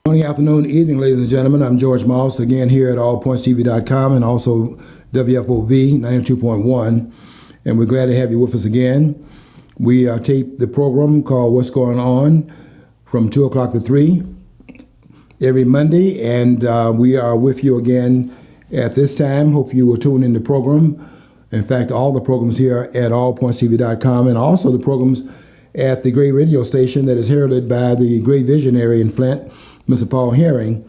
Morning, afternoon, evening, ladies and gentlemen. I'm George Moss, again here at allpointstv.com and also WFOV 92.1. And we're glad to have you with us again. We tape the program called What's Going On from 2 o'clock to 3 every Monday. And we are with you again at this time. Hope you will tune in the program. In fact, all the programs here at allpointstv.com and also the programs at the great radio station that is heralded by the great visionary in Flint, Mr. Paul Herring.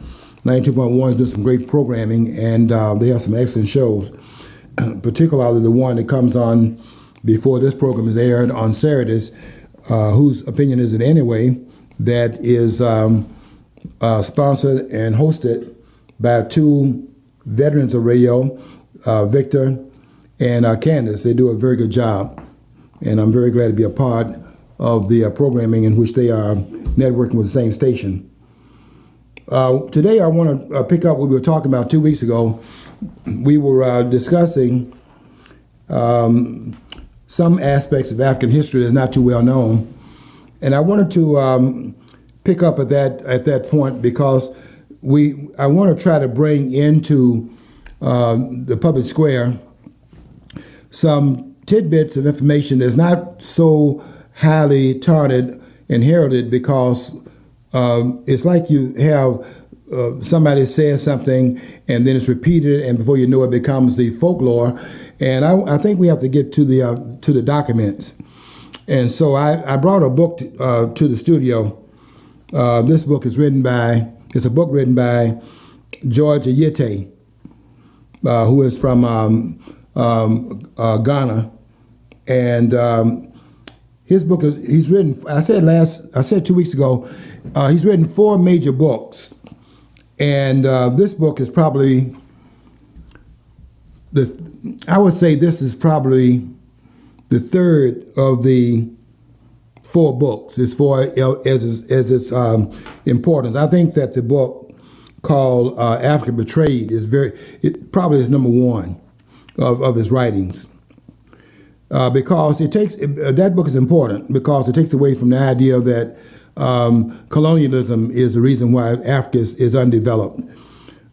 92.1 is doing some great programming, and they have some excellent shows, particularly the one that comes on before this program is aired on Saturdays, whose opinion is it anyway, that is sponsored and hosted by two veterans of radio, Victor and Candace. They do a very good job, and I'm very glad to be a part of the programming in which they are networking with the same station. Today I want to pick up what we were talking about 2 weeks ago. We were discussing some aspects of African history that's not too well known, and I wanted to pick up at that point because I want to try to bring into the public square some tidbits of information that's not so highly touted and heralded, because it's like you have somebody says something and then it's repeated, and before you know it becomes the folklore. And I think we have to get to the documents. And so I brought a book to the studio. This book is it's a book written by George Ayite, who is from Ghana, and his book he's written. I said 2 weeks ago, he's written 4 major books, and this book is probably I would say this is probably the third of the 4 books as far as its importance. I think that the book called Africa Betrayed it probably is number 1 of his writings. Because that book is important because it takes away from the idea that colonialism is the reason why Africa is undeveloped.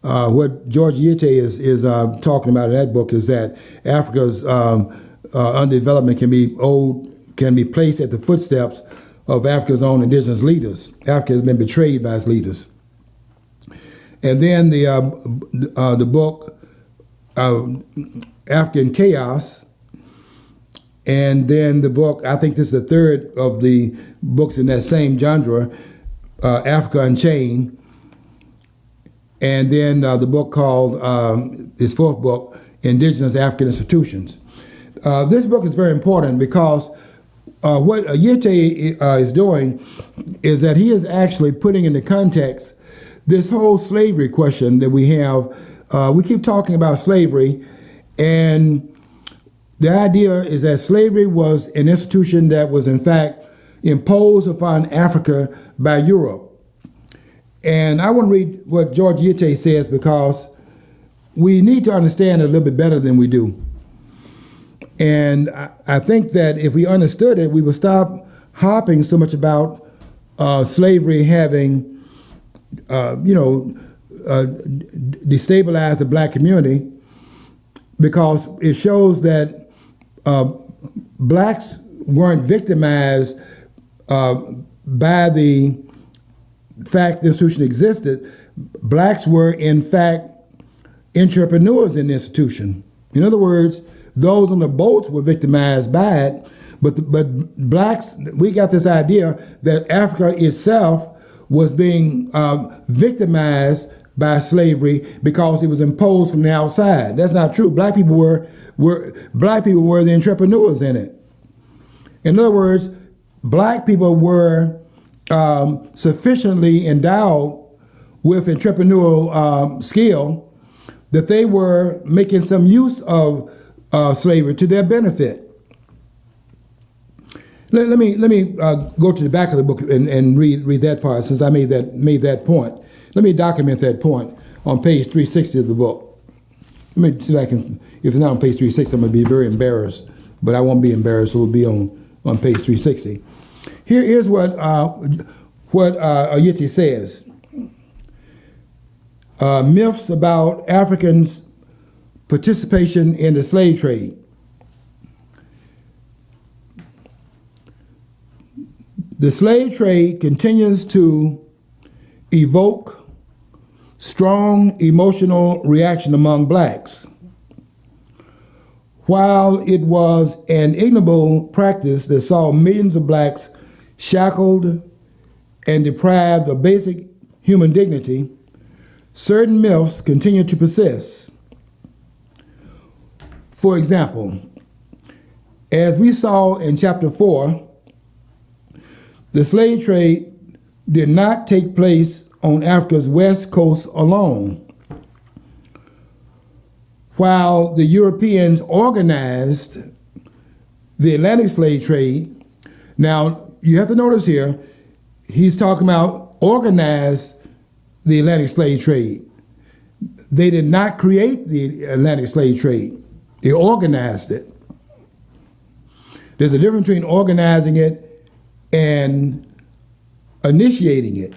What George Ayite is talking about in that book is that Africa's underdevelopment can be placed at the footsteps of Africa's own indigenous leaders. Africa has been betrayed by its leaders. And then the book African Chaos. And then the book, I think this is the third of the books in that same genre, Africa Unchained. And then the book called, his 4th book, Indigenous African Institutions. This book is very important because what Ayite is doing is that he is actually putting into context this whole slavery question that we have. We keep talking about slavery, and the idea is that slavery was an institution that was in fact imposed upon Africa by Europe. And I want to read what George Ayite says because we need to understand it a little bit better than we do. And I think that if we understood it, we would stop harping so much about slavery having, destabilized the black community, because it shows that blacks weren't victimized by the fact the institution existed. Blacks were, in fact, entrepreneurs in the institution. In other words, those on the boats were victimized by it, but blacks, we got this idea that Africa itself was being victimized by slavery because it was imposed from the outside. That's not true. Black people were the entrepreneurs in it. In other words, black people were sufficiently endowed with entrepreneurial skill that they were making some use of slavery to their benefit. Let me go to the back of the book and read that part, since I made that point. Let me document that point on page 360 of the book. Let me see if I can. If it's not on page 360, I'm going to be very embarrassed, but I won't be embarrassed. So it'll be on page 360. Here's what Ayite says. Myths about Africans' participation in the slave trade. The slave trade continues to evoke strong emotional reaction among blacks. While it was an ignoble practice that saw millions of blacks shackled and deprived of basic human dignity, certain myths continue to persist. For example, as we saw in chapter 4, the slave trade did not take place on Africa's west coast alone. While the Europeans organized the Atlantic slave trade, now you have to notice here, he's talking about organized the Atlantic slave trade. They did not create the Atlantic slave trade. They organized it. There's a difference between organizing it and initiating it.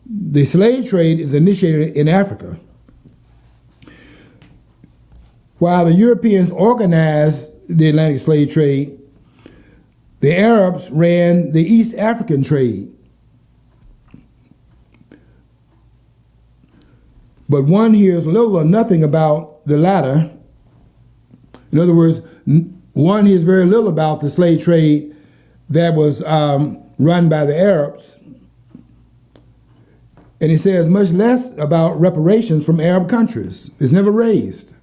The slave trade is initiated in Africa. While the Europeans organized the Atlantic slave trade, the Arabs ran the East African trade. But one hears little or nothing about the latter. In other words, one hears very little about the slave trade that was run by the Arabs. And he says much less about reparations from Arab countries. It's never raised.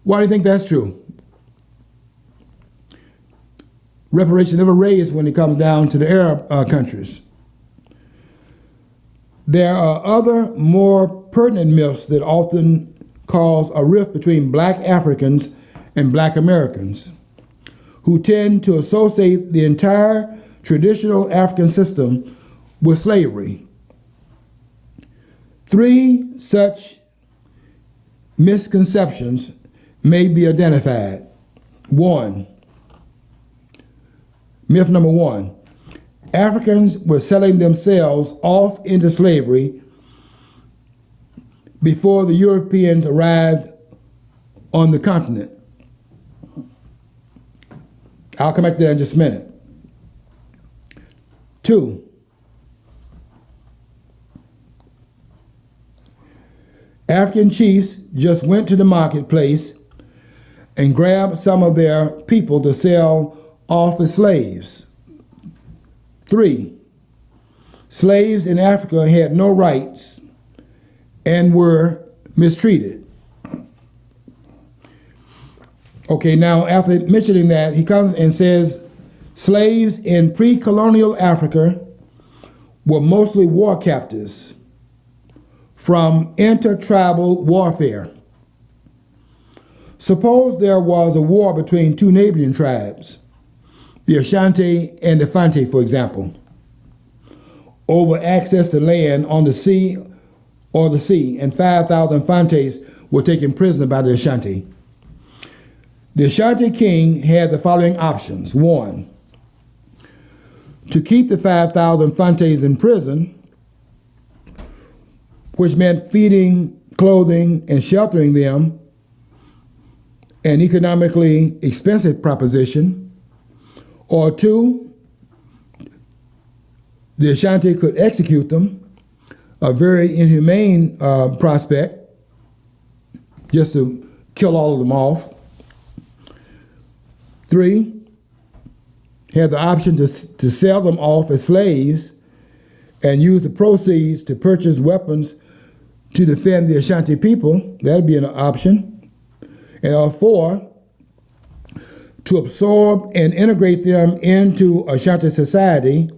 Why do you think that's true? Reparations never raised when it comes down to the Arab countries. There are other more pertinent myths that often cause a rift between black Africans and black Americans, who tend to associate the entire traditional African system with slavery. 3 such misconceptions may be identified. 1, myth number 1, Africans were selling themselves off into slavery before the Europeans arrived on the continent. I'll come back to that in just a minute. 2, African chiefs just went to the marketplace and grabbed some of their people to sell off as slaves. 3, slaves in Africa had no rights and were mistreated. Okay, now after mentioning that, he comes and says slaves in pre-colonial Africa were mostly war captives from intertribal warfare. Suppose there was a war between 2 neighboring tribes, the Ashanti and the Fante, for example, over access to land on the sea, and 5,000 Fantes were taken prisoner by the Ashanti. The Ashanti king had the following options. 1, to keep the 5,000 Fantes in prison, which meant feeding, clothing, and sheltering them, an economically expensive proposition. Or 2, the Ashanti could execute them, a very inhumane prospect, just to kill all of them off. 3, had the option to sell them off as slaves and use the proceeds to purchase weapons to defend the Ashanti people. That'd be an option. And 4, to absorb and integrate them into Ashanti society,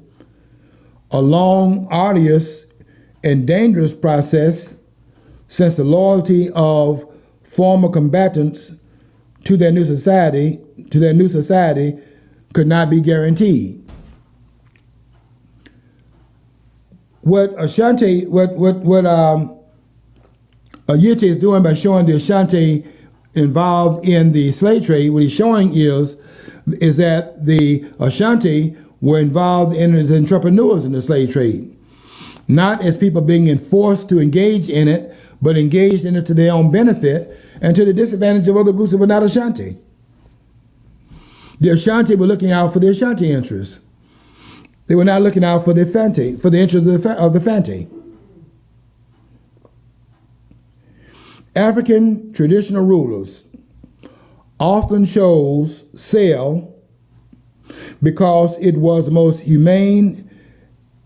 a long, arduous, and dangerous process, since the loyalty of former combatants to their new society could not be guaranteed. What Ayete is doing by showing the Ashanti involved in the slave trade, what he's showing is that the Ashanti were involved in as entrepreneurs in the slave trade. not as people being enforced to engage in it, but engaged in it to their own benefit and to the disadvantage of other groups that were not Ashanti. The Ashanti were looking out for the Ashanti interests. They were not looking out for the Fanti, for the interests of the Fanti. African traditional rulers often chose sale because it was most humane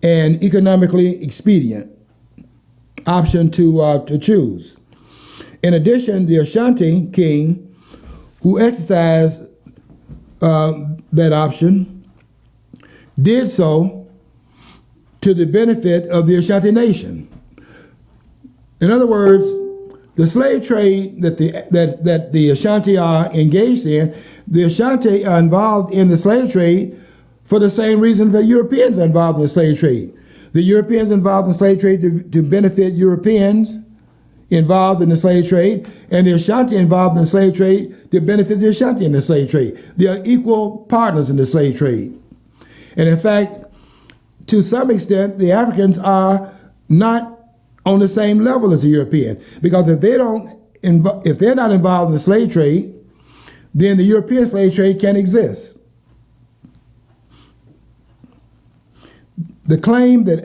and economically expedient option to choose. In addition, the Ashanti king, who exercised that option, did so to the benefit of the Ashanti nation. In other words, the slave trade that the Ashanti are engaged in, the Ashanti are involved in the slave trade for the same reason that Europeans are involved in the slave trade. The Europeans involved in the slave trade to benefit Europeans involved in the slave trade, and the Ashanti involved in the slave trade to benefit the Ashanti in the slave trade. They are equal partners in the slave trade. And in fact, to some extent, the Africans are not on the same level as the European, because if they're not involved in the slave trade, then the European slave trade can't exist. The claim that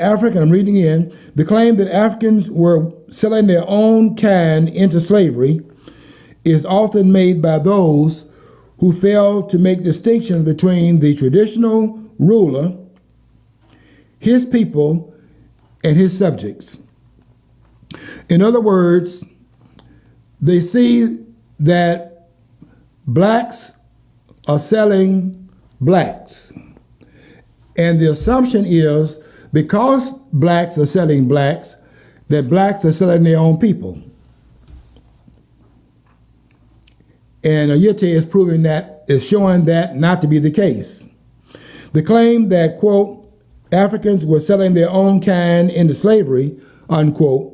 the claim that Africans were selling their own kind into slavery is often made by those who fail to make distinctions between the traditional ruler, his people, and his subjects. In other words, they see that blacks are selling blacks. And the assumption is because blacks are selling blacks, that blacks are selling their own people. And Ayete is showing that not to be the case. The claim that, quote, Africans were selling their own kind into slavery, unquote,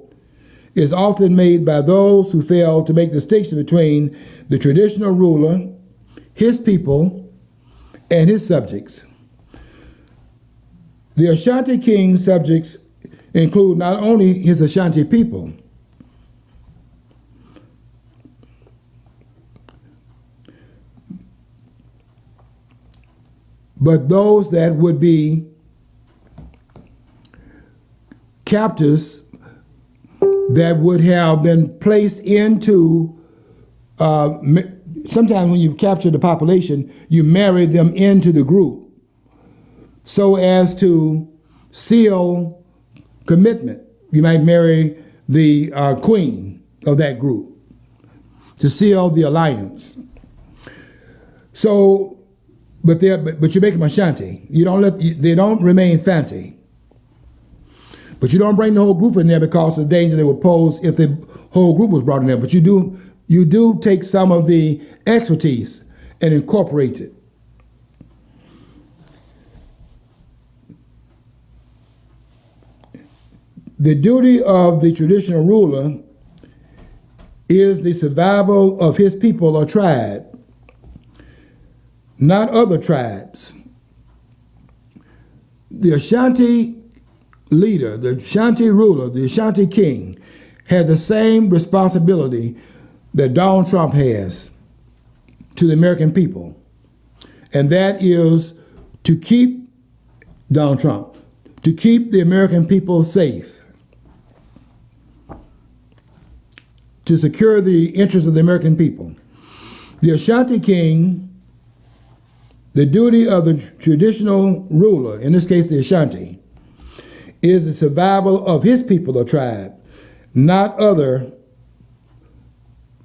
is often made by those who fail to make distinction between the traditional ruler, his people, and his subjects. The Ashanti king's subjects include not only his Ashanti people, but those that would be captives that would have been placed into, sometimes when you capture the population, you marry them into the group so as to seal commitment. You might marry the queen of that group to seal the alliance. So, but you make them Ashanti. They don't remain Fanti. But you don't bring the whole group in there because of the danger they would pose if the whole group was brought in there. But you do take some of the expertise and incorporate it. The duty of the traditional ruler is the survival of his people or tribe, not other tribes. The Ashanti leader, the Ashanti ruler, the Ashanti king, has the same responsibility that Donald Trump has to the American people. And that is to keep Donald Trump, to keep the American people safe, to secure the interests of the American people. The Ashanti king, the duty of the traditional ruler, in this case the Ashanti, is the survival of his people or tribe, not other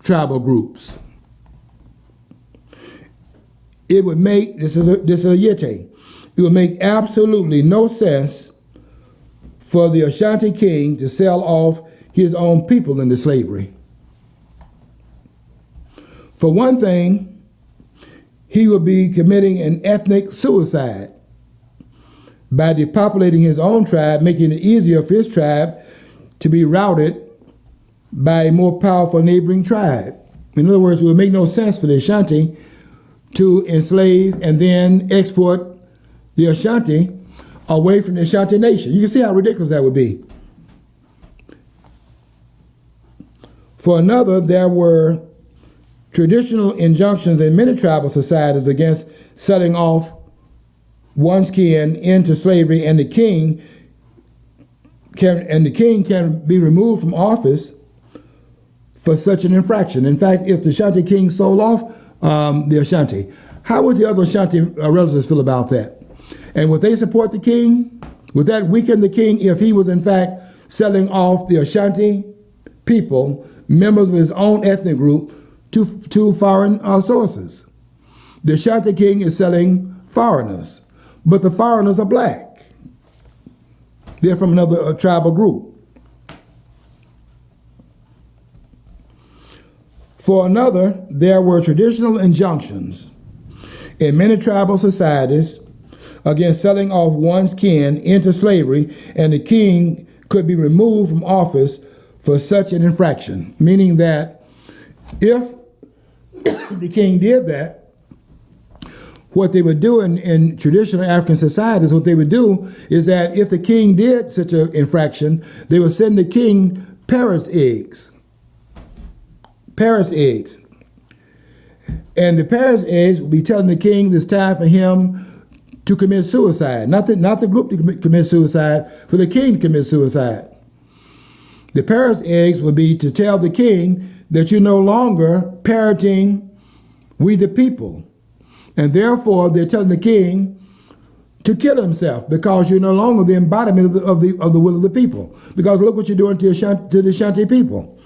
tribal groups. It would make, this is a Yete, it would make absolutely no sense for the Ashanti king to sell off his own people into slavery. For one thing, he would be committing an ethnic suicide by depopulating his own tribe, making it easier for his tribe to be routed by a more powerful neighboring tribe. In other words, it would make no sense for the Ashanti to enslave and then export the Ashanti away from the Ashanti nation. You can see how ridiculous that would be. For another, there were traditional injunctions in many tribal societies against selling off one's kin into slavery, and the king can be removed from office for such an infraction. In fact, if the Ashanti king sold off the Ashanti, how would the other Ashanti relatives feel about that? And would they support the king? Would that weaken the king if he was in fact selling off the Ashanti people, members of his own ethnic group, to foreign sources? The Ashanti king is selling foreigners, but the foreigners are black. They're from another tribal group. For another, there were traditional injunctions in many tribal societies against selling off one's kin into slavery, and the king could be removed from office for such an infraction, meaning that if the king did that, what they would do in traditional African societies, what they would do is that if the king did such an infraction, they would send the king parrot's eggs. Parrot's eggs. And the parrot's eggs would be telling the king it's time for him to commit suicide. Not the group to commit suicide, for the king to commit suicide. The parrot's eggs would be to tell the king that you're no longer parroting we the people. And therefore, they're telling the king to kill himself because you're no longer the embodiment of the will of the people. Because look what you're doing to the Ashanti people.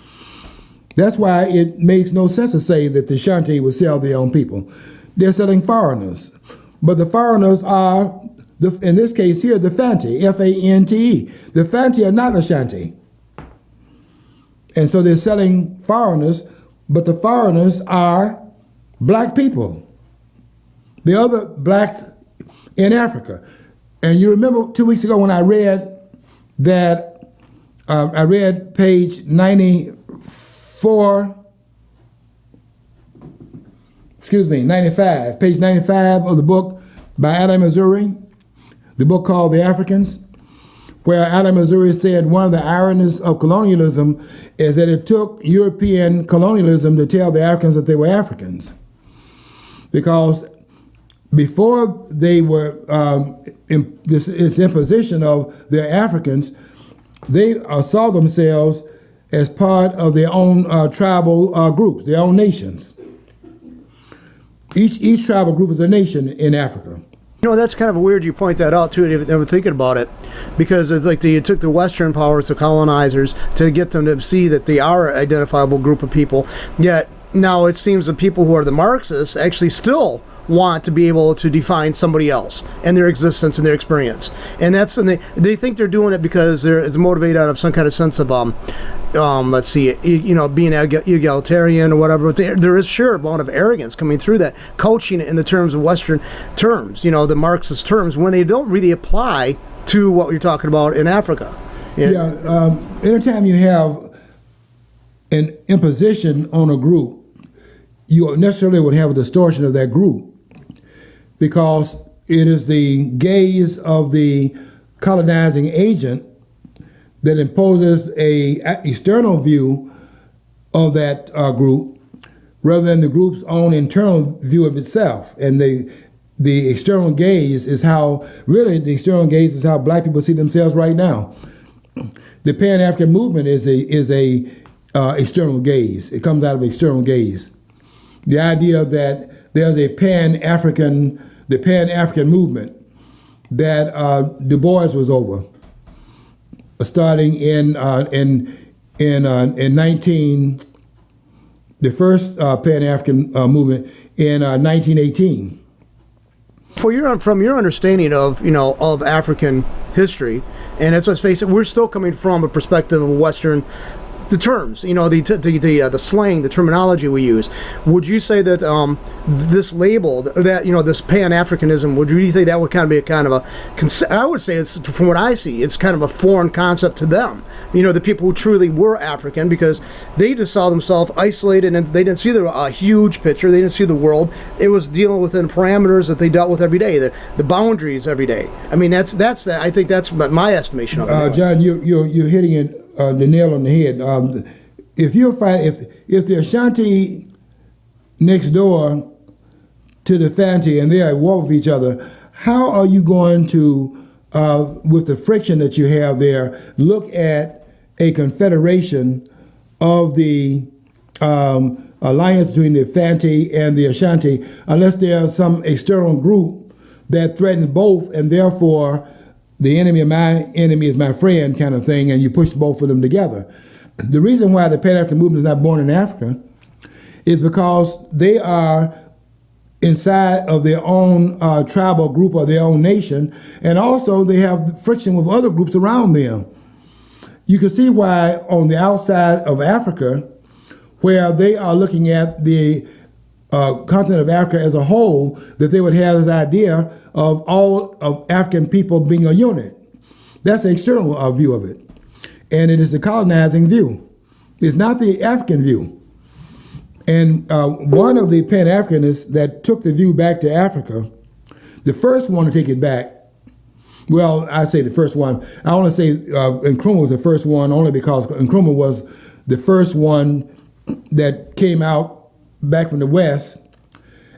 That's why it makes no sense to say that the Ashanti would sell their own people. They're selling foreigners. But the foreigners are, in this case here, the Fanti, F-A-N-T-E. The Fanti are not Ashanti. And so they're selling foreigners, but the foreigners are black people. The other blacks in Africa. And you remember 2 weeks ago when I read that, I read page 95, page 95 of the book by Adam Missouri, the book called The Africans, where Adam Missouri said one of the ironies of colonialism is that it took European colonialism to tell the Africans that they were Africans. Because before they were this imposition of their Africans, they saw themselves as part of their own tribal groups, their own nations. Each tribal group is a nation in Africa. You know, that's kind of weird you point that out, too, if I'm thinking about it, because it's like it took the Western powers, the colonizers, to get them to see that they are an identifiable group of people, yet now it seems the people who are the Marxists actually still want to be able to define somebody else and their existence and their experience, and they think they're doing it because it's motivated out of some kind of sense of let's see, being egalitarian or whatever. But there is sure amount of arrogance coming through that, couching it in the terms of Western terms, the Marxist terms, when they don't really apply to what you're talking about in Africa. Anytime you have an imposition on a group, you necessarily would have a distortion of that group, because it is the gaze of the colonizing agent that imposes a external view of that group rather than the group's own internal view of itself. And the external gaze is how black people see themselves right now. The Pan-African movement is a external gaze. It comes out of external gaze. The idea that there's the Pan-African movement that Du Bois was over, starting the first Pan-African movement in 1918. From your understanding of African history, and let's face it, we're still coming from a perspective of Western. The terms, the slang, the terminology we use. Would you say that this label, that this Pan-Africanism, would you say that would kind of be I would say it's, from what I see, it's kind of a foreign concept to them. The people who truly were African, because they just saw themselves isolated and they didn't see the huge picture. They didn't see the world. It was dealing within parameters that they dealt with every day, the boundaries every day. I mean, I think that's my estimation of it. John, you're hitting it. The nail on the head. if the Ashanti next door to the Fanti and they're at war with each other, how are you going to, with the friction that you have there, look at a confederation of the alliance between the Fanti and the Ashanti unless there's some external group that threatens both, and therefore the enemy of my enemy is my friend kind of thing, and you push both of them together? The reason why the Pan-African movement is not born in Africa is because they are inside of their own tribal group or their own nation, and also they have friction with other groups around them. You can see why on the outside of Africa, where they are looking at the continent of Africa as a whole, that they would have this idea of all of African people being a unit. That's the external view of it. And it is the colonizing view. It's not the African view. And one of the Pan-Africanists that took the view back to Africa, the first one to take it back, well, I say the first one. I want to say Nkrumah was the first one only because Nkrumah was the first one that came out back from the West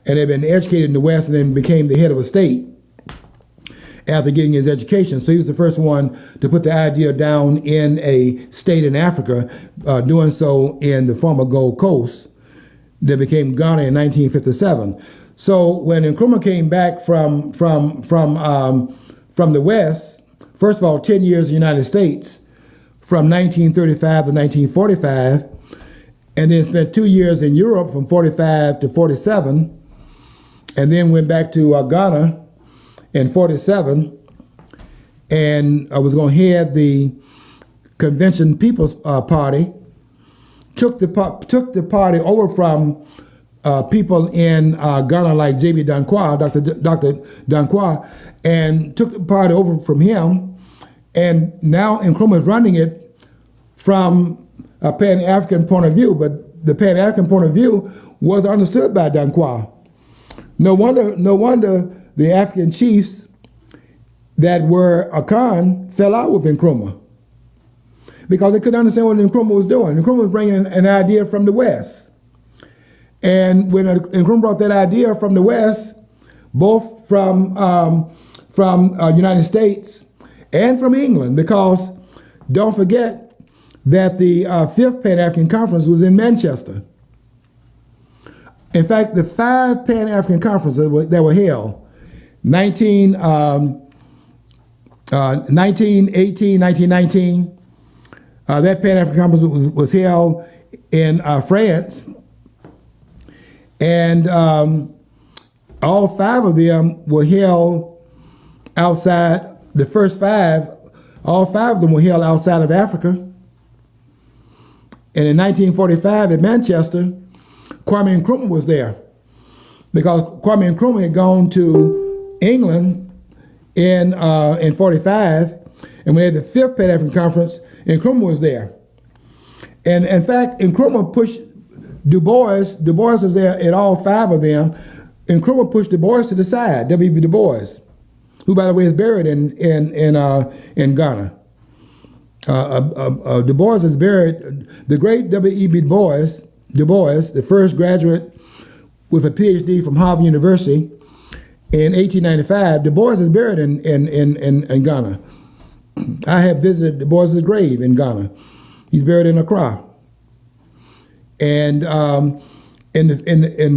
and had been educated in the West and then became the head of a state after getting his education. So he was the first one to put the idea down in a state in Africa, doing so in the former Gold Coast that became Ghana in 1957. So when Nkrumah came back from the West, first of all, 10 years in the United States, from 1935 to 1945, and then spent 2 years in Europe from 45 to 47, and then went back to Ghana in 47, and I was going to head the Convention People's Party, took the party over from people in Ghana like J.B. Danquah, Dr. Danquah, and took the party over from him, and now Nkrumah is running it from a Pan-African point of view, but the Pan-African point of view was understood by Danquah. No wonder the African chiefs that were Akan fell out with Nkrumah, because they couldn't understand what Nkrumah was doing. Nkrumah was bringing an idea from the West. And when Nkrumah brought that idea from the West, both from United States and from England, because don't forget that the Fifth Pan-African Conference was in Manchester. In fact, the 5 Pan-African conferences that were held, 1918, 1919, that Pan-African Conference was held in France, and all 5 of them were held outside, the first 5, all 5 of them were held outside of Africa. And in 1945 in Manchester, Kwame Nkrumah was there, because Kwame Nkrumah had gone to England in 45, and we had the 5th Pan-African Conference, Nkrumah was there. And in fact, Nkrumah pushed Du Bois. Du Bois was there at all 5 of them. Nkrumah pushed Du Bois to the side, W.B. Du Bois, who, by the way, is buried in Ghana. Du Bois is buried, the great W.E.B. Du Bois, the first graduate with a PhD from Harvard University in 1895. Du Bois is buried in Ghana. I have visited Du Bois' grave in Ghana. He's buried in Accra. And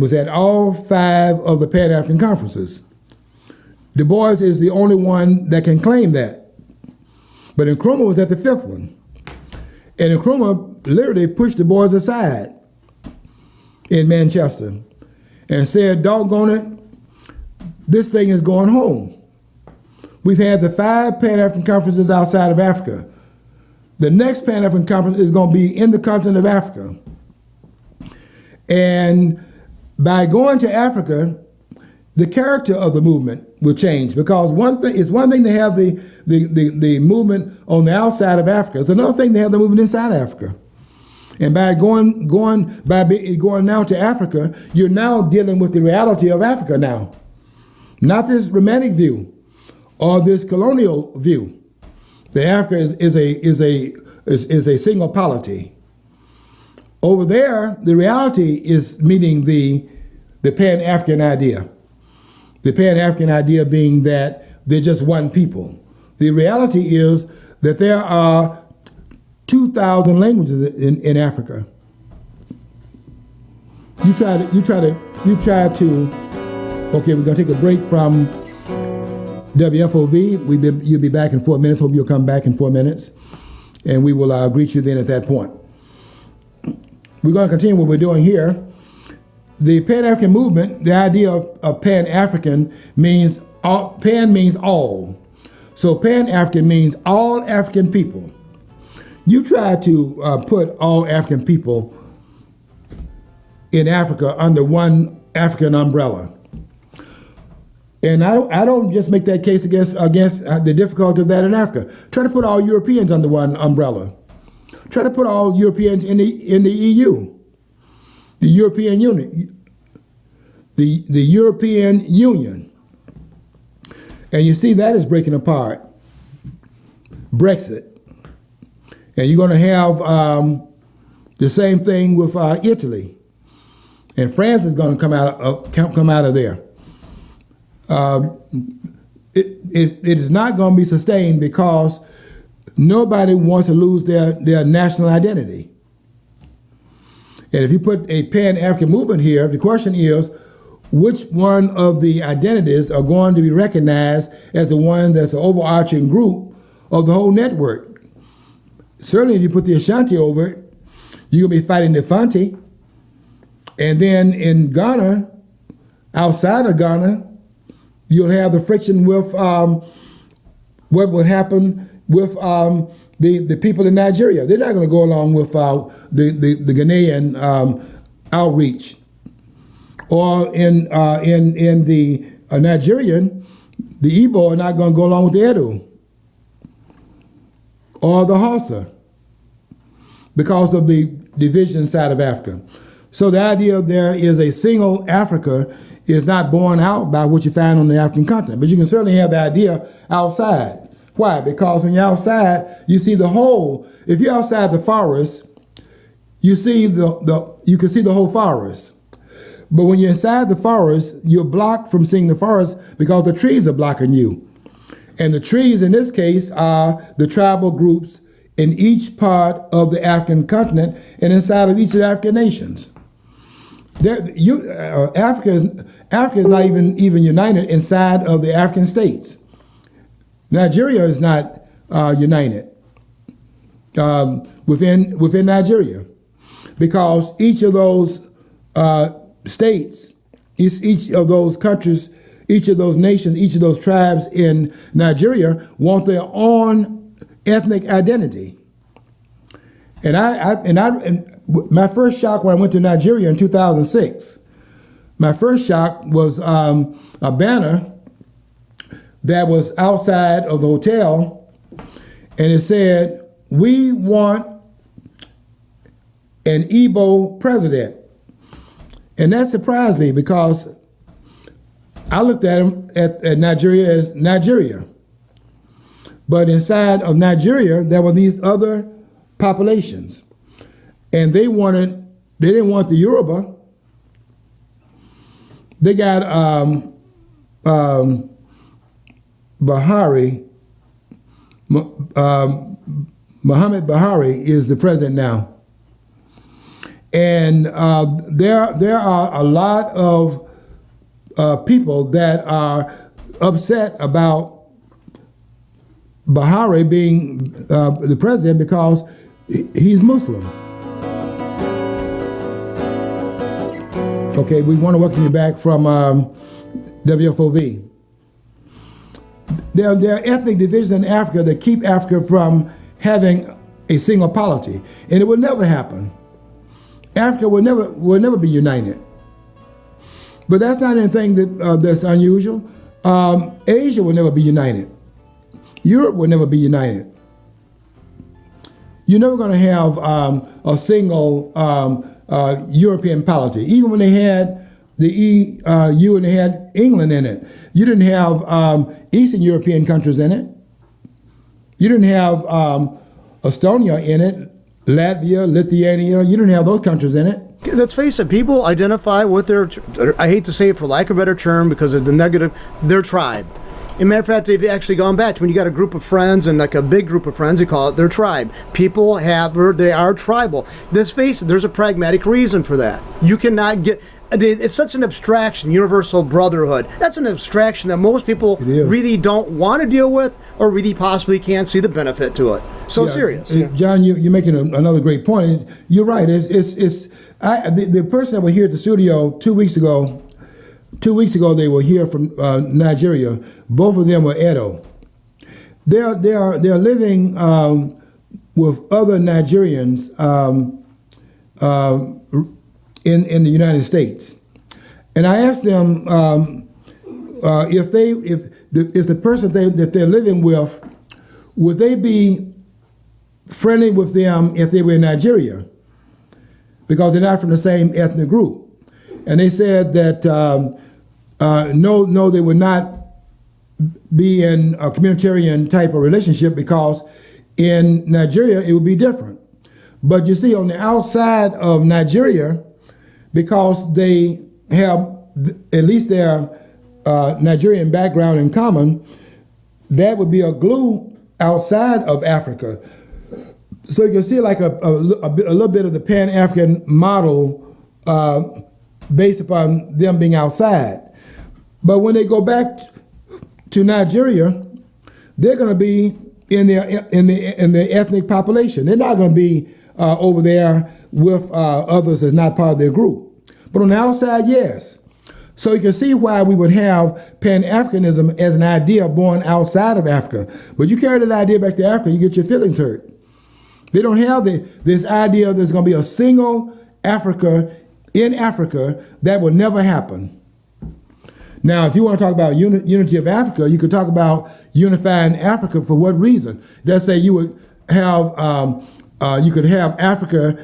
was at all 5 of the Pan-African conferences. Du Bois is the only one that can claim that. But Nkrumah was at the 5th one. And Nkrumah literally pushed Du Bois aside in Manchester and said, doggone it, this thing is going home. We've had the 5 Pan-African conferences outside of Africa. The next Pan-African conference is going to be in the continent of Africa. And by going to Africa, the character of the movement will change, because it's one thing to have the movement on the outside of Africa. It's another thing to have the movement inside Africa. And by going now to Africa, you're now dealing with the reality of Africa now, not this romantic view or this colonial view. The Africa is a single polity. Over there, the reality is meeting the Pan-African idea. The Pan-African idea being that they're just one people. The reality is that there are 2,000 languages in Africa. You try to. Okay, we're gonna take a break from WFOV. You'll be back in 4 minutes. Hope you'll come back in 4 minutes, and we will greet you then at that point. We're going to continue what we're doing here. The Pan-African movement, the idea of Pan-African means all, Pan means all. So Pan-African means all African people. You try to put all African people in Africa under one African umbrella. And I don't just make that case against the difficulty of that in Africa. Try to put all Europeans under one umbrella. Try to put all Europeans in the EU, the European Union, the European Union. And you see that is breaking apart. Brexit. And you're going to have the same thing with Italy. And France is going to come out of there. It is not going to be sustained because nobody wants to lose their national identity. And if you put a Pan-African movement here, the question is, which one of the identities are going to be recognized as the one that's an overarching group of the whole network? Certainly, if you put the Ashanti over it, you're going to be fighting the Fanti. And then in Ghana, outside of Ghana, you'll have the friction with what would happen with the people in Nigeria. They're not going to go along with the Ghanaian outreach. Or in the Nigerian, the Igbo are not going to go along with the Edo or the Hausa because of the division inside of Africa. So the idea there is a single Africa is not borne out by what you find on the African continent. But you can certainly have the idea outside. Why? Because when you're outside, you see the whole. If you're outside the forest, you see you can see the whole forest. But when you're inside the forest, you're blocked from seeing the forest because the trees are blocking you. And the trees in this case are the tribal groups in each part of the African continent and inside of each of the African nations. Africa is not even united inside of the African states. Nigeria is not united within Nigeria because each of those states, each of those countries, each of those nations, each of those tribes in Nigeria want their own ethnic identity. And my first shock when I went to Nigeria in 2006, my first shock was a banner that was outside of the hotel, and it said, "We want an Igbo president." And that surprised me because I looked at him at Nigeria as Nigeria. But inside of Nigeria, there were these other populations. And they didn't want the Yoruba. They got Buhari. Muhammad Buhari is the president now. And there are a lot of people that are upset about Buhari being the president because he's Muslim. Okay, we want to welcome you back from WFOV. There are ethnic divisions in Africa that keep Africa from having a single polity, and it will never happen. Africa will never be united. But that's not anything that's unusual. Asia will never be united. Europe will never be united. You're never going to have a single European polity. Even when they had the EU and they had England in it, you didn't have Eastern European countries in it. You didn't have Estonia in it, Latvia, Lithuania. You don't have those countries in it. Let's face it, people identify with I hate to say it for lack of a better term because of the negative, their tribe. In matter of fact, they've actually gone back to when you got a group of friends and like a big group of friends, they call it their tribe. People they are tribal. Let's face it, there's a pragmatic reason for that. You cannot get, it's such an abstraction, universal brotherhood. That's an abstraction that most people really don't want to deal with or really possibly can't see the benefit to it. So serious. John, you're making another great point. You're right. The person that was here at the studio 2 weeks ago, they were here from Nigeria. Both of them were Edo. They're living with other Nigerians in the United States, and I asked them if the person that they're living with, would they be friendly with them if they were in Nigeria, because they're not from the same ethnic group. And they said that no, they would not be in a communitarian type of relationship because in Nigeria it would be different. But you see, on the outside of Nigeria, because they have at least their Nigerian background in common, that would be a glue outside of Africa. So you can see like a little bit of the Pan-African model based upon them being outside. But when they go back to Nigeria, they're going to be in the ethnic population. They're not going to be over there with others that's not part of their group. But on the outside, yes. So you can see why we would have Pan-Africanism as an idea born outside of Africa. But you carry that idea back to Africa, you get your feelings hurt. They don't have this idea there's going to be a single Africa in Africa. That will never happen. Now, if you want to talk about unity of Africa, you could talk about unifying Africa. For what reason? Let's say you would have you could have Africa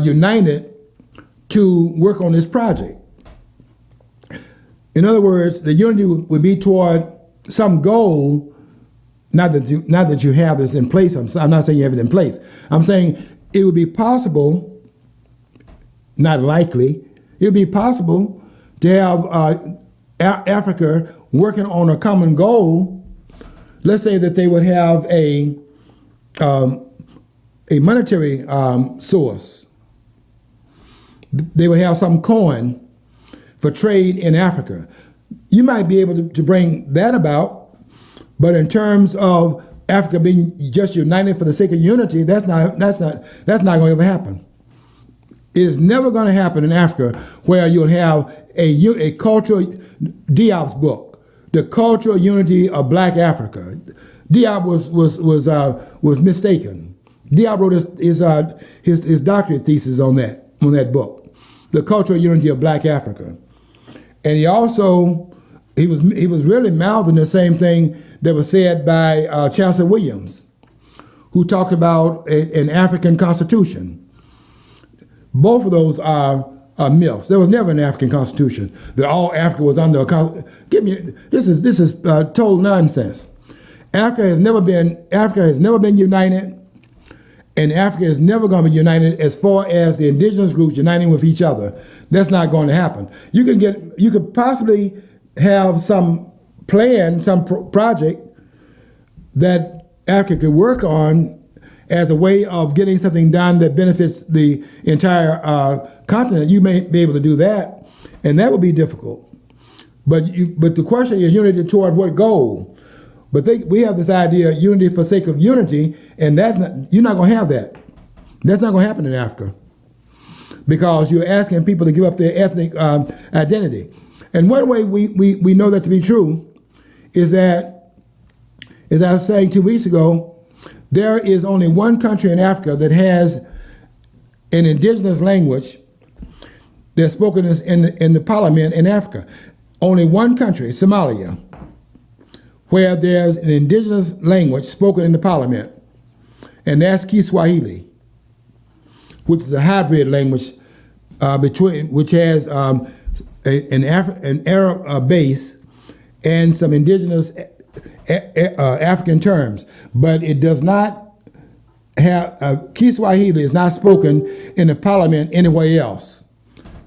united to work on this project. In other words, the unity would be toward some goal. Not that you have this in place. I'm not saying you have it in place. I'm saying it would be possible, not likely, it would be possible to have Africa working on a common goal. Let's say that they would have a monetary source. They would have some coin for trade in Africa. You might be able to bring that about. But in terms of Africa being just united for the sake of unity, that's not going to ever happen. It is never going to happen in Africa where you'll have a cultural, Diop's book, The Cultural Unity of Black Africa. Diop was mistaken. Diop wrote his doctorate thesis on that book, The Cultural Unity of Black Africa, and he was really mouthing the same thing that was said by Chancellor Williams, who talked about an African constitution. Both of those are myths. There was never an African constitution that all Africa was under a This is total nonsense. Africa has never been united, and Africa is never going to be united as far as the indigenous groups uniting with each other. That's not going to happen. You could possibly have some plan, some project that Africa could work on as a way of getting something done that benefits the entire continent. You may be able to do that, and that would be difficult. But the question is unity toward what goal? But we have this idea of unity for sake of unity, and you're not going to have that. That's not going to happen in Africa because you're asking people to give up their ethnic identity. And one way we know that to be true is that, as I was saying 2 weeks ago, there is only one country in Africa that has an indigenous language that's spoken in the parliament in Africa. Only one country, Somalia, where there's an indigenous language spoken in the parliament, and that's Kiswahili, which is a hybrid language which has an Arab base and some indigenous African terms, but it does not Kiswahili is not spoken in the parliament anywhere else.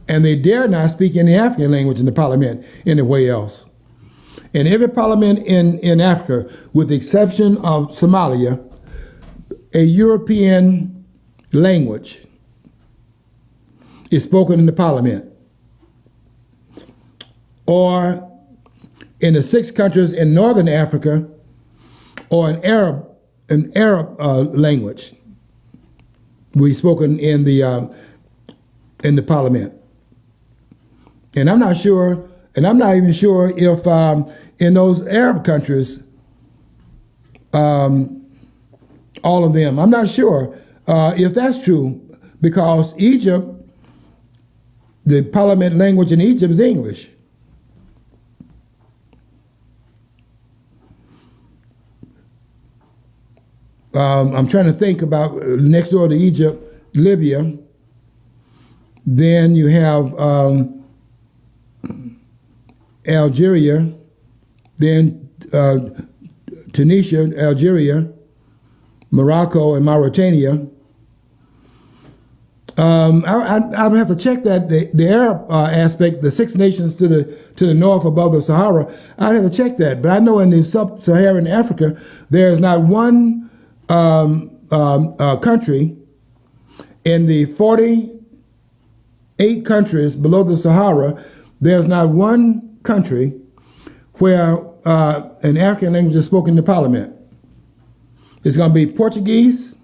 And they dare not speak any African language in the parliament anywhere else. In every parliament in Africa, with the exception of Somalia, a European language is spoken in the parliament. Or in the 6 countries in northern Africa, or an Arab language, we spoken in the parliament. And I'm not sure, and I'm not even sure if in those Arab countries, all of them, I'm not sure if that's true, because Egypt, the parliament language in Egypt is English. I'm trying to think about next door to Egypt, Libya. Then you have Algeria, then Tunisia, Algeria, Morocco, and Mauritania. I would have to check that the Arab aspect, the 6 nations to the north above the Sahara. I'd have to check that, but I know in the sub-Saharan Africa, there is not one country in the 48 countries below the Sahara. There's not one country where an African language is spoken in the parliament. It's going to be Portuguese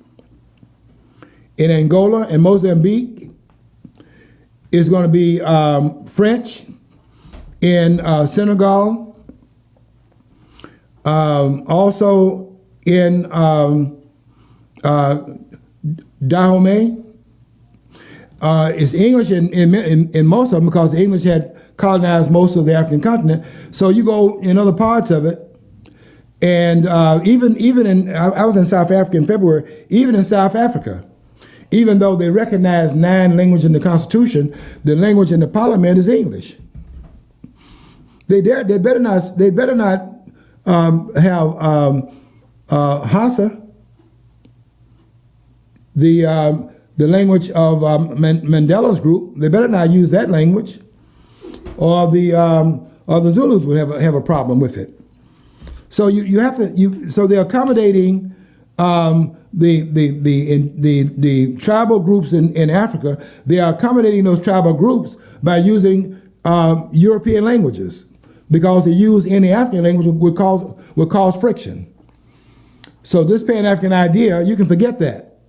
in Angola and Mozambique. It's going to be French in Senegal. Also in Dahomey. It's English in most of them, because the English had colonized most of the African continent. So you go in other parts of it, and even in, I was in South Africa in February, even in South Africa, even though they recognize 9 languages in the Constitution, the language in the parliament is English. They better not have Hausa, the language of Mandela's group. They better not use that language, or the Zulus would have a problem with it. So so they're accommodating the tribal groups in Africa. They are accommodating those tribal groups by using European languages, because to use any African language would cause friction. So this Pan-African idea, you can forget that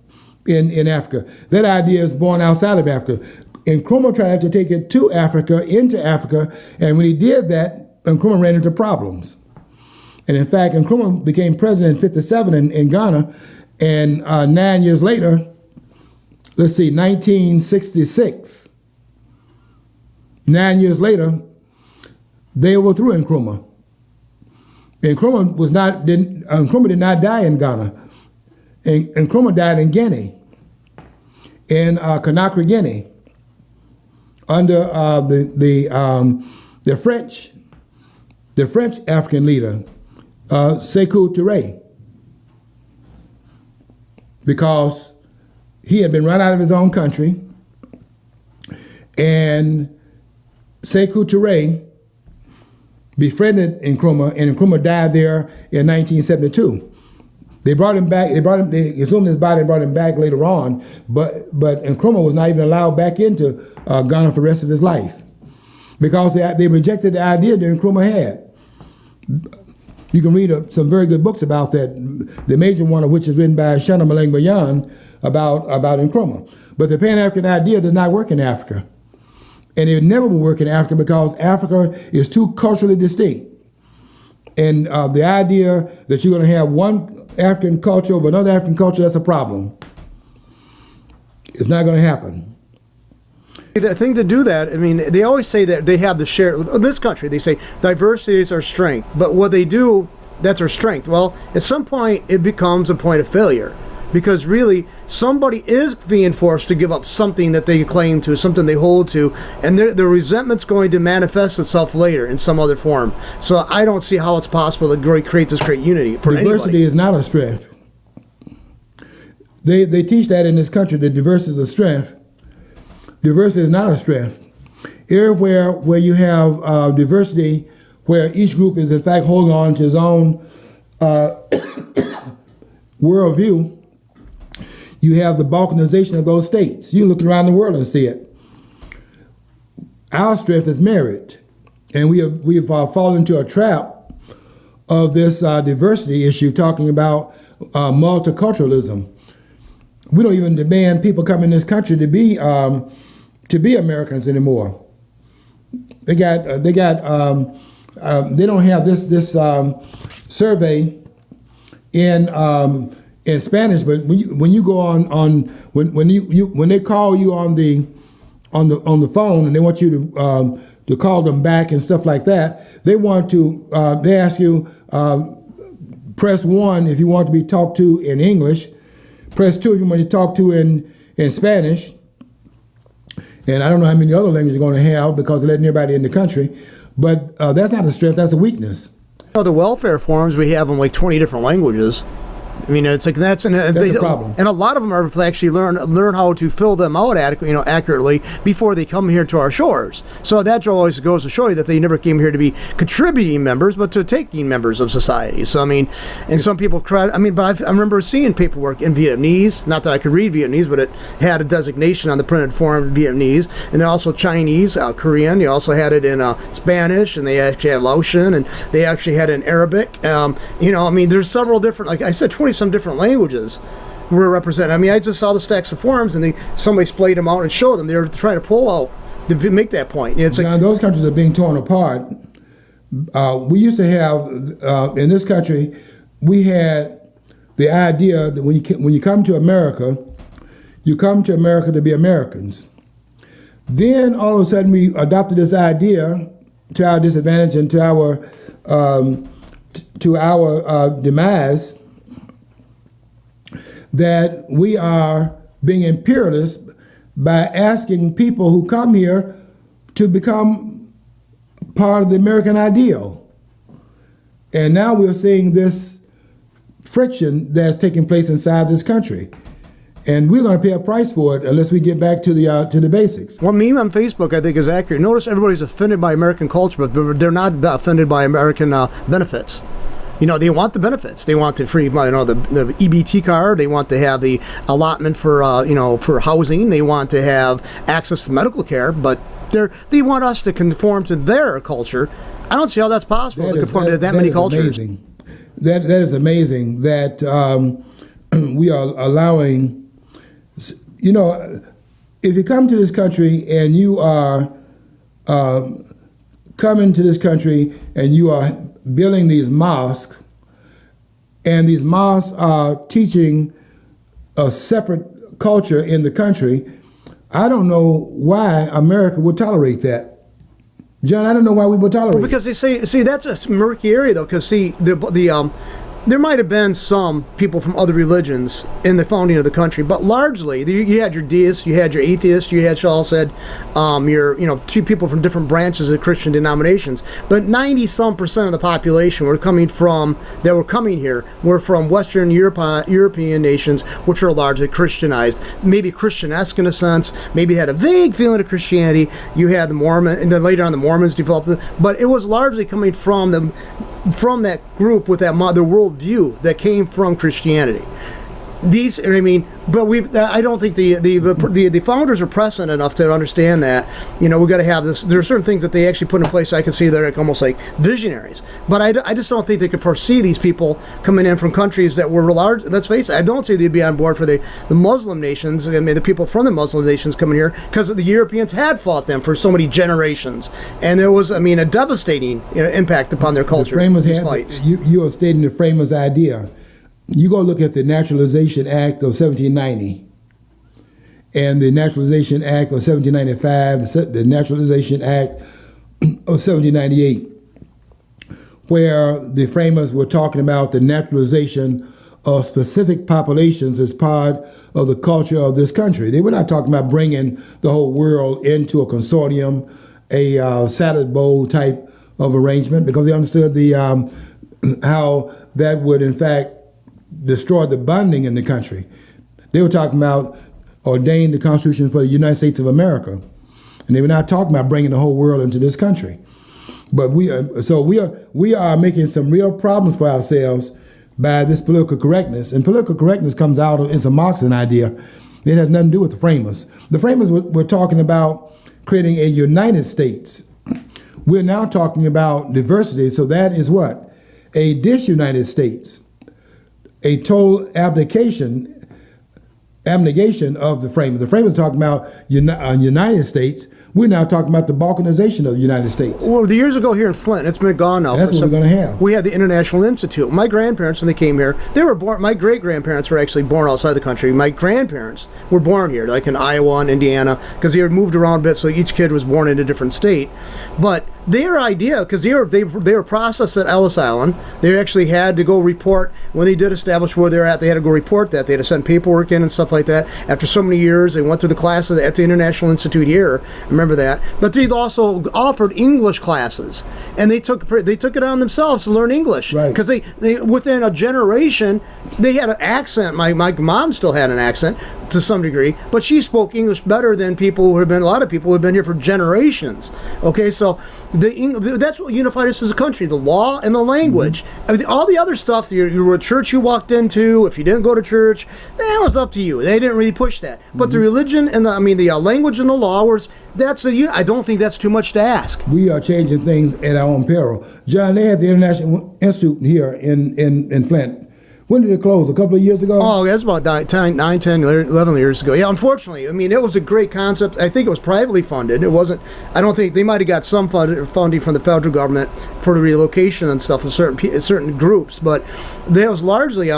in Africa. That idea is born outside of Africa. And Nkrumah tried to take it to Africa, into Africa, and when he did that, Nkrumah ran into problems. And in fact, Nkrumah became president in 1957 in Ghana, and 9 years later, 1966, 9 years later, they overthrew Nkrumah. Nkrumah did not die in Ghana. Nkrumah died in Guinea, in Conakry, Guinea, under the French African leader, Sékou Touré, because he had been run out of his own country, and Sékou Touré befriended Nkrumah, and Nkrumah died there in 1972. They brought him back. They exhumed his body and brought him back later on, but Nkrumah was not even allowed back into Ghana for the rest of his life, because they rejected the idea that Nkrumah had. You can read some very good books about that, the major one of which is written by Shana Maleng Bayan about Nkrumah. But the Pan-African idea does not work in Africa. And it never will work in Africa, because Africa is too culturally distinct. And the idea that you're going to have one African culture over another African culture, that's a problem. It's not going to happen. The thing to do that, I mean, they always say that they have the share, this country, they say diversity is our strength, but what they do, that's our strength. Well, at some point, it becomes a point of failure, because really, somebody is being forced to give up something that they claim to, something they hold to, and the resentment's going to manifest itself later in some other form. So I don't see how it's possible to create this great unity for Diversity anybody. is not a strength. They teach that in this country that diversity is a strength. Diversity is not a strength. Everywhere where you have diversity, where each group is in fact holding on to its own worldview, you have the balkanization of those states. You look around the world and see it. Our strength is merit, and we've fallen into a trap of this diversity issue, talking about multiculturalism. We don't even demand people come in this country to be Americans anymore. They don't have this survey in Spanish, but when you go when they call you on the phone and they want you to call them back and stuff like that, they ask you press 1 if you want to be talked to in English, press 2 if you want to talk to in Spanish, and I don't know how many other languages you're going to have because they're letting everybody in the country, but that's not a strength, that's a weakness. The welfare forms, we have them like 20 different languages. I mean, it's like that's a problem, and a lot of them are actually learn how to fill them out accurately before they come here to our shores. So that always goes to show you that they never came here to be contributing members, but to taking members of society. So I mean, and some people credit. I mean, but I remember seeing paperwork in Vietnamese. Not that I could read Vietnamese, but it had a designation on the printed form Vietnamese, and then also Chinese, Korean. You also had it in Spanish, and they actually had Laotian, and they actually had it in Arabic. I mean, there's several different, like I said, 20 some different languages were represented. I mean, I just saw the stacks of forms, and somebody splayed them out and showed them. They were trying to pull out to make that point. It's John, those countries are being torn apart. We used to have in this country, we had the idea that when you come to America, you come to America to be Americans. Then all of a sudden, we adopted this idea to our disadvantage and to our demise, that we are being imperialist by asking people who come here to become part of the American ideal. And now we're seeing this friction that's taking place inside this country. And we're going to pay a price for it unless we get back to the basics. One meme on Facebook I think is accurate. Notice everybody's offended by American culture, but they're not offended by American benefits. They want the benefits. They want the free, the EBT card. They want to have the allotment for, for housing. They want to have access to medical care. But they want us to conform to their culture. I don't see how that's possible to conform to that many cultures. Amazing. That is amazing that we are allowing. If you come to this country and you are coming to this country and you are building these mosques, and these mosques are teaching a separate culture in the country, I don't know why America would tolerate that. John, I don't know why we would tolerate it. Because they see that's a murky area though, because there might have been some people from other religions in the founding of the country, but largely you had your deists, you had your atheists, you had Shaul said, two people from different branches of Christian denominations. But 90-some% of the population were coming here were from Western European nations, which are largely Christianized, maybe Christianesque in a sense, maybe had a vague feeling of Christianity. You had the Mormon, and then later on the Mormons developed it, but it was largely coming from that group with their worldview that came from Christianity. But I don't think the founders are prescient enough to understand that. We got to have this. There are certain things that they actually put in place. I can see they're almost like visionaries. But I just don't think they could foresee these people coming in from countries that were large. Let's face it. I don't see they'd be on board for the Muslim nations. I mean, the people from the Muslim nations coming here, because the Europeans had fought them for so many generations, and there was, a devastating impact upon their culture. The framers these had fights. You are stating the framers' idea. You go look at the Naturalization Act of 1790 and the Naturalization Act of 1795, the Naturalization Act of 1798, where the framers were talking about the naturalization of specific populations as part of the culture of this country. They were not talking about bringing the whole world into a consortium, a salad bowl type of arrangement, because they understood how that would, in fact, destroy the bonding in the country. They were talking about ordaining the Constitution for the United States of America, and they were not talking about bringing the whole world into this country. But we are making some real problems for ourselves by this political correctness. And political correctness comes out of, it's a Marxian idea. It has nothing to do with the framers. The framers were talking about creating a United States. We're now talking about diversity, so that is what? A disunited States. A total abnegation of the framers. The framers are talking about United States. We're now talking about the balkanization of the United States. Well, the years ago here in Flint, it's been gone now. And that's what we're going to have. We had the International Institute. My grandparents, when they came here, they were born. My great-grandparents were actually born outside the country. My grandparents were born here, like in Iowa and Indiana, because they had moved around a bit, so each kid was born in a different state. But their idea, because they were processed at Ellis Island, they actually had to go report, when they did establish where they're at, they had to go report that. They had to send paperwork in and stuff like that. After so many years, they went through the classes at the International Institute here. Remember that. But they also offered English classes, and they took it on themselves to learn English. Right. Because they within a generation, they had an accent. My mom still had an accent to some degree, but she spoke English better than a lot of people who have been here for generations. Okay, so that's what unified us as a country: the law and the language. I mean, all the other stuff, you were a church you walked into. If you didn't go to church, that was up to you. They didn't really push that. But the religion and the language and the law I don't think that's too much to ask. We are changing things at our own peril. John, they had the International Institute here in Flint. When did it close? A couple of years ago? Oh, that's about 9, 10, 11 years ago. Yeah, unfortunately. I mean, it was a great concept. I think it was privately funded. It wasn't, I don't think, they might have got some funding from the federal government for the relocation and stuff of certain groups, but that was largely,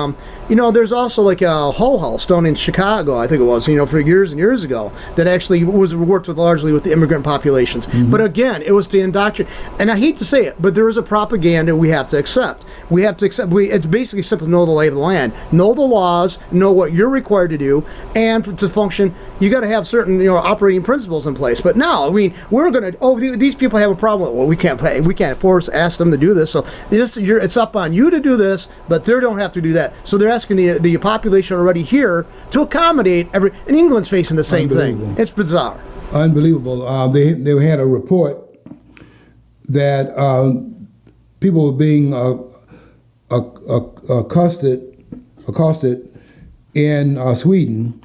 there's also like a Hull House down in Chicago, I think it was, for years and years ago, that actually worked largely with the immigrant populations. But again, it was to indoctrinate, and I hate to say it, but there is a propaganda we have to accept. It's basically simply know the lay of the land, know the laws, know what you're required to do, and to function, you got to have certain operating principles in place. But now, I mean, these people have a problem. Well, we can't ask them to do this. So it's up on you to do this, but they don't have to do that. So they're asking the population already here to accommodate and England's facing the same thing. It's bizarre. Unbelievable. They had a report that people were being accosted in Sweden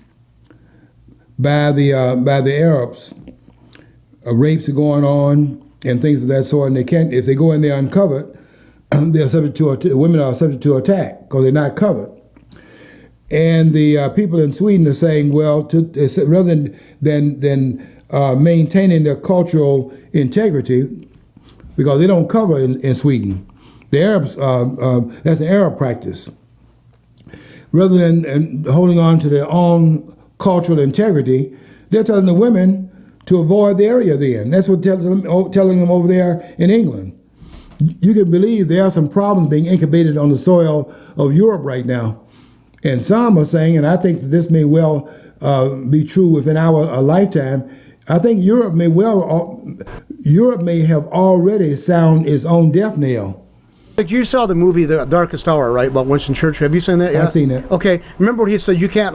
by the Arabs. Rapes are going on and things of that sort, and if they go in there uncovered, they're subject to women are subject to attack because they're not covered. And the people in Sweden are saying, well, rather than maintaining their cultural integrity, because they don't cover in Sweden. The Arabs, that's an Arab practice. Rather than holding on to their own cultural integrity, they're telling the women to avoid the area then. That's what telling them over there in England. You can believe there are some problems being incubated on the soil of Europe right now. And some are saying, and I think that this may well be true within our lifetime, I think Europe may have already sound its own death knell. Like you saw the movie The Darkest Hour, right, about Winston Churchill. Have you seen that yet? I've seen it. Okay. Remember what he said? You can't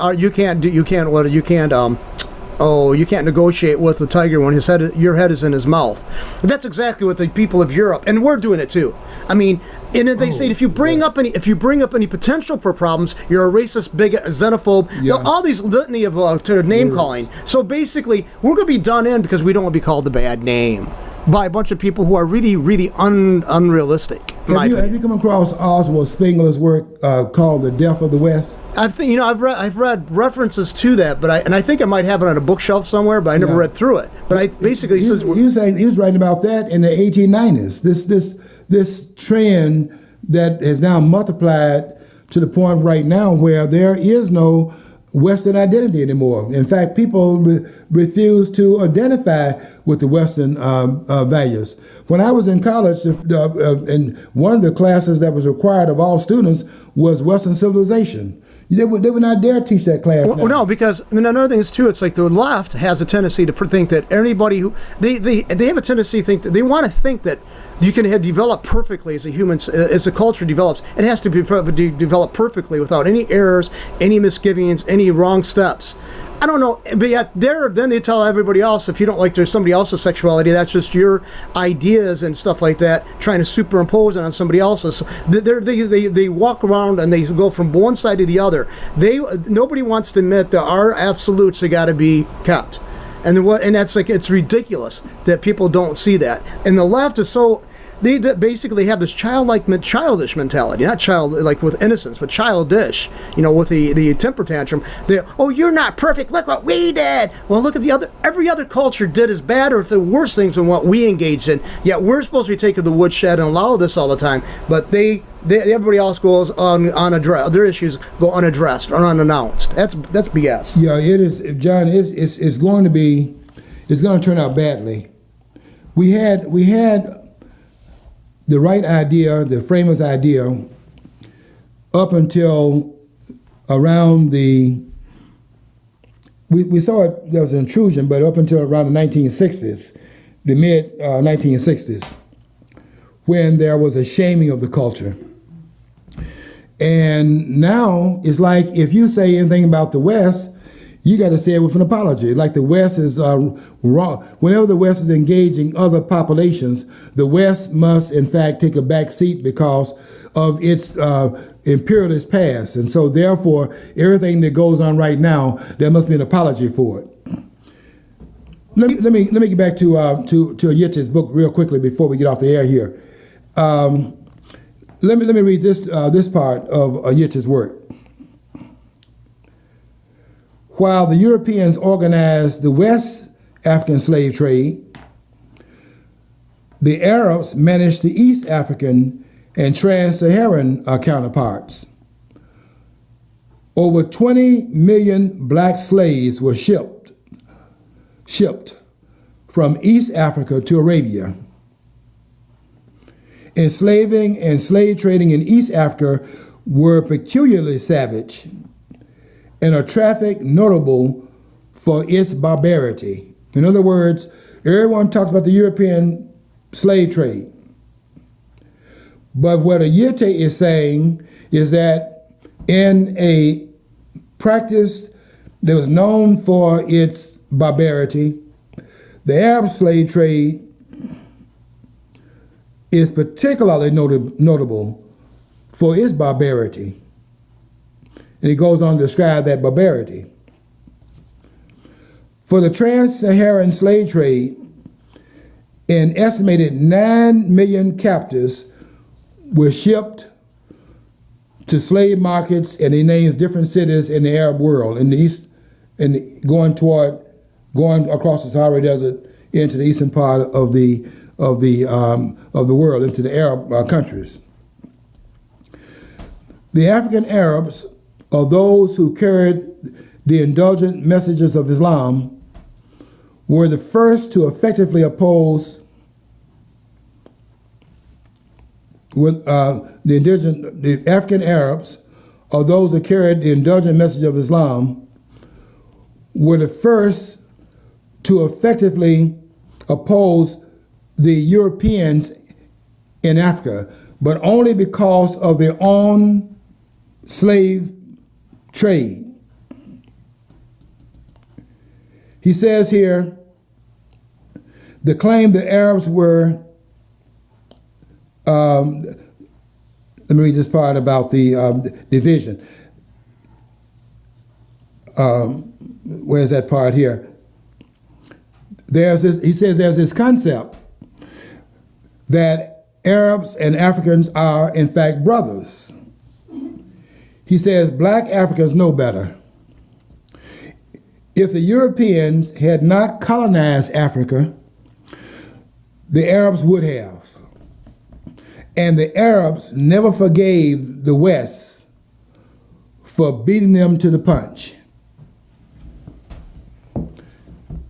negotiate with the tiger when your head is in his mouth. But that's exactly what the people of Europe, and we're doing it too. I mean, and they say if you bring up any potential for problems, you're a racist, bigot, a xenophobe. Yeah. All these litany of name calling. So basically, we're going to be done in because we don't want to be called the bad name by a bunch of people who are really, really unrealistic. Have you come across Oswald Spengler's work called "The Death of the West"? I've read references to that, and I think I might have it on a bookshelf somewhere, but I never read through it. But he was writing about that in the 1890s. This trend that has now multiplied to the point right now where there is no Western identity anymore. In fact, people refuse to identify with the Western values. When I was in college, and one of the classes that was required of all students was Western civilization. They would not dare teach that class. Well, no, because another thing is too. It's like the left has a tendency to think that anybody who they have a tendency to think that they want to think that you can have developed perfectly as a human, as a culture develops. It has to be developed perfectly without any errors, any misgivings, any wrong steps. I don't know, but yet then they tell everybody else, if you don't like there's somebody else's sexuality, that's just your ideas and stuff like that, trying to superimpose it on somebody else's. They walk around and they go from one side to the other. Nobody wants to admit that our absolutes have got to be kept. And that's like, it's ridiculous that people don't see that. And the left is so, they basically have this childish mentality, not child like with innocence, but childish. With the temper tantrum. Oh, you're not perfect. Look what we did. Well, look at every other culture did as bad or if the worse things than what we engaged in. Yet we're supposed to be taking the woodshed and allow this all the time, but everybody else goes unaddressed. Their issues go unaddressed or unannounced. That's BS. Yeah, it is, John. It's going to turn out badly. We had the right idea, the framers' idea, up until around we saw it, there was an intrusion, but up until around the 1960s, the mid 1960s, when there was a shaming of the culture. And now it's like if you say anything about the West, you got to say it with an apology. Like the West is wrong. Whenever the West is engaging other populations, the West must, in fact, take a back seat because of its imperialist past. And so, therefore, everything that goes on right now, there must be an apology for it. Let me get back to Yitch's book real quickly before we get off the air here. Let me read this part of Yitch's work. While the Europeans organized the West African slave trade, the Arabs managed the East African and Trans-Saharan counterparts. Over 20 million black slaves were shipped from East Africa to Arabia. Enslaving and slave trading in East Africa were peculiarly savage and a traffic notable for its barbarity. In other words, everyone talks about the European slave trade. But what Ayete is saying is that in a practice that was known for its barbarity, the Arab slave trade is particularly notable for its barbarity. And he goes on to describe that barbarity. For the trans-Saharan slave trade, an estimated 9 million captives were shipped to slave markets, and he names different cities in the Arab world, in the east, and going across the Sahara Desert into the eastern part of the world, into the Arab countries. The African Arabs are those who carried the indulgent messages of Islam, were the first to effectively oppose the African Arabs, or those who carried the indulgent message of Islam, were the first to effectively oppose the Europeans in Africa, but only because of their own slave trade. He says here, the claim that Arabs were, let me read this part about the division. Where's that part here? He says there's this concept that Arabs and Africans are in fact brothers. He says black Africans know better. If the Europeans had not colonized Africa, the Arabs would have. And the Arabs never forgave the West for beating them to the punch.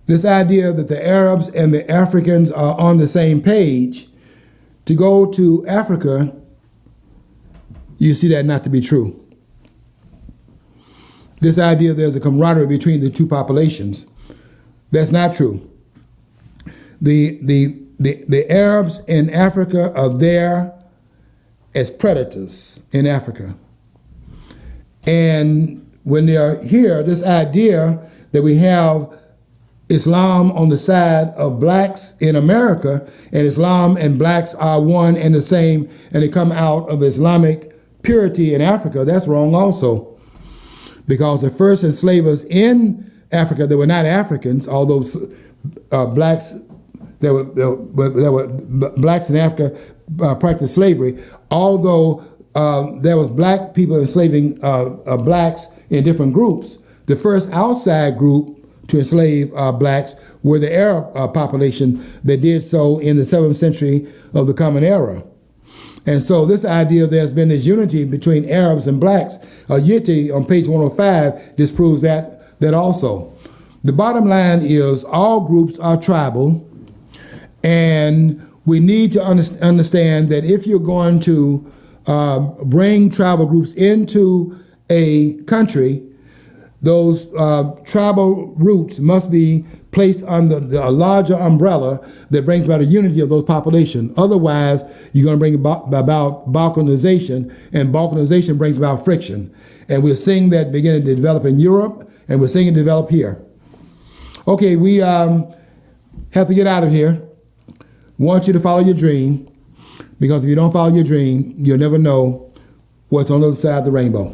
This idea that the Arabs and the Africans are on the same page, to go to Africa, you see that not to be true. This idea there's a camaraderie between the two populations, that's not true. The the Arabs in Africa are there as predators in Africa. And when they're here, this idea that we have Islam on the side of blacks in America, and Islam and blacks are one and the same, and they come out of Islamic purity in Africa, that's wrong also. Because the first enslavers in Africa, they were not Africans, although blacks, there were blacks in Africa practiced slavery, although there was black people enslaving blacks in different groups. The first outside group to enslave blacks were the Arab population that did so in the 7th century of the Common Era. And so this idea there's been this unity between Arabs and blacks, unity on page 105 disproves that also. The bottom line is all groups are tribal, and we need to understand that if you're going to bring tribal groups into a country, those tribal roots must be placed under a larger umbrella that brings about a unity of those populations. Otherwise, you're going to bring about balkanization, and balkanization brings about friction. And we're seeing that beginning to develop in Europe, and we're seeing it develop here. Okay, we have to get out of here. Want you to follow your dream, because if you don't follow your dream, you'll never know what's on the other side of the rainbow.